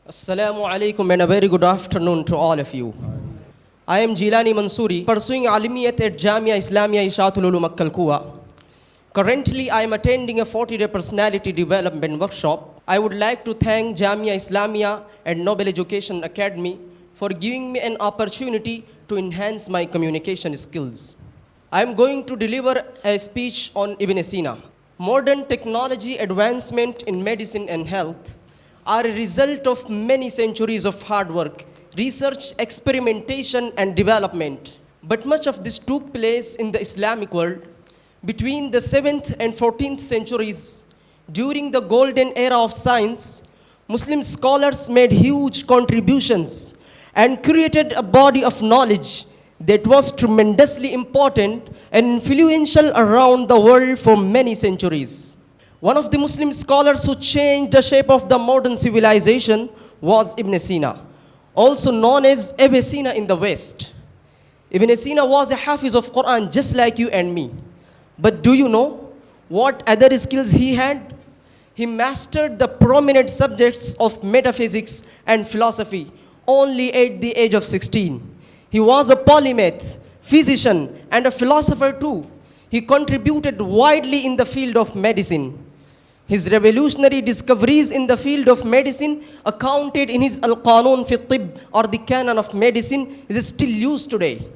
Assalamu alaikum and a very good afternoon to all of you. I am Jeelani Mansori, pursuing Alimiyat at Jamia Islamia Ishatul Ulum Akkalkuwa. Currently, I am attending a 40-day personality development workshop. I would like to thank Jamia Islamia and Nobel Education Academy for giving me an opportunity to enhance my communication skills. I am going to deliver a speech on Ibn Sina. Modern technology advancement in medicine and health are a result of many centuries of hard work, research, experimentation, and development. But much of this took place in the Islamic world between the 7th and 14th centuries. During the golden era of science, Muslim scholars made huge contributions and created a body of knowledge that was tremendously important and influential around the world for many centuries. One of the Muslim scholars who changed the shape of the modern civilization was Ibn Sina, also known as Avicenna in the West. Ibn Sina was a Hafiz of Qur'an just like you and me. But do you know what other skills he had? He mastered the prominent subjects of metaphysics and philosophy only at the age of 16. He was a polymath, physician, and a philosopher too. He contributed widely in the field of medicine. His revolutionary discoveries in the field of medicine, accounted in his Al-Qanun fi Tibb, or the canon of medicine, is still used today.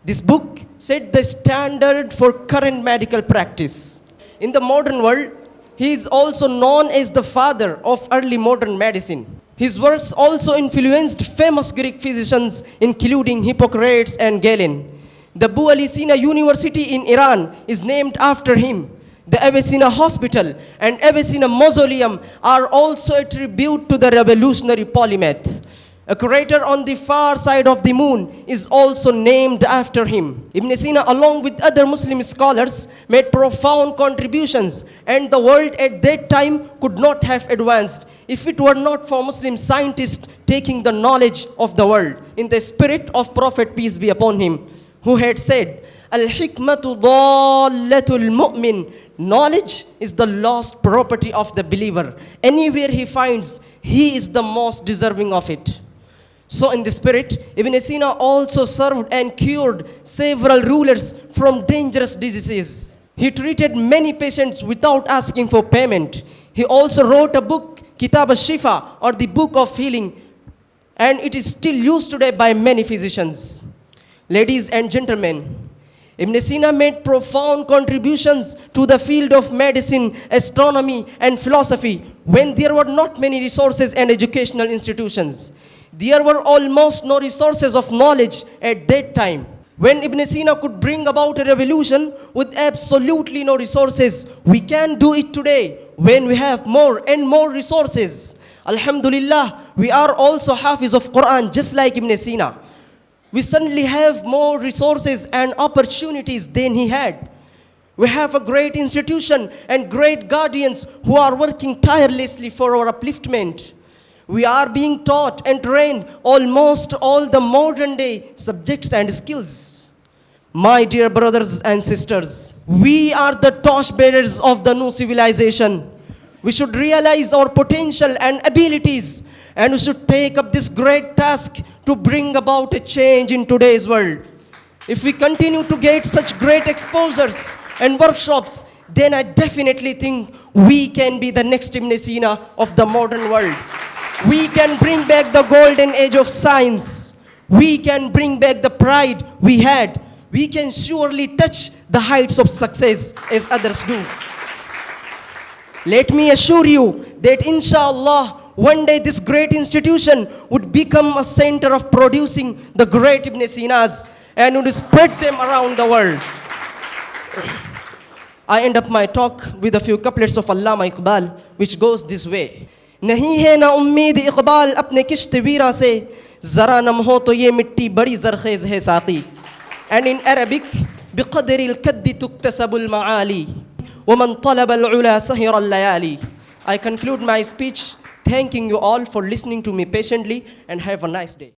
This book set the standard for current medical practice. In the modern world, he is also known as the father of early modern medicine. His works also influenced famous Greek physicians, including Hippocrates and Galen. The Avicenna University in Iran is named after him. The Avicenna Hospital and Avicenna Mausoleum are also a tribute to the revolutionary polymath. A crater on the far side of the moon is also named after him. Ibn Sina, along with other Muslim scholars, made profound contributions, and the world at that time could not have advanced if it were not for Muslim scientists taking the knowledge of the world in the spirit of Prophet, peace be upon him, who had said, Al-hikmatu dallatul mu'min. Knowledge is the lost property of the believer. Anywhere he finds, he is the most deserving of it. So in the spirit, Ibn Sina also served and cured several rulers from dangerous diseases. He treated many patients without asking for payment. He also wrote a book, Kitab al-Shifa, or the Book of Healing, and it is still used today by many physicians. Ladies and gentlemen, Ibn Sina made profound contributions to the field of medicine, astronomy, and philosophy when there were not many resources and educational institutions. There were almost no resources of knowledge at that time. When Ibn Sina could bring about a revolution with absolutely no resources, we can do it today when we have more and more resources. Alhamdulillah, we are also Hafiz of Qur'an just like Ibn Sina. We suddenly have more resources and opportunities than he had. We have a great institution and great guardians who are working tirelessly for our upliftment. We are being taught and trained almost all the modern day subjects and skills. My dear brothers and sisters, we are the torchbearers of the new civilization. We should realize our potential and abilities, and we should take up this great task to bring about a change in today's world. If we continue to get such great exposures and workshops, then I definitely think we can be the next Ibn Sina of the modern world. We can bring back the golden age of science. We can bring back the pride we had. We can surely touch the heights of success as others do. Let me assure you that inshallah, one day this great institution would become a center of producing the great Ibn Sinas and would spread them around the world. I end up my talk with a few couplets of Allama Iqbal, which goes this way. नहीं है ना उम्मीद इकबाल अपने किश्त वीरा से ज़रा नम हो तो ये मिट्टी बड़ी ज़रख़ेज़ है Saqi. And in Arabic, بقدر الكد تكتسب المعالي ومن طلب العلا سهر الليالي. I conclude my speech thanking you all for listening to me patiently, and have a nice day.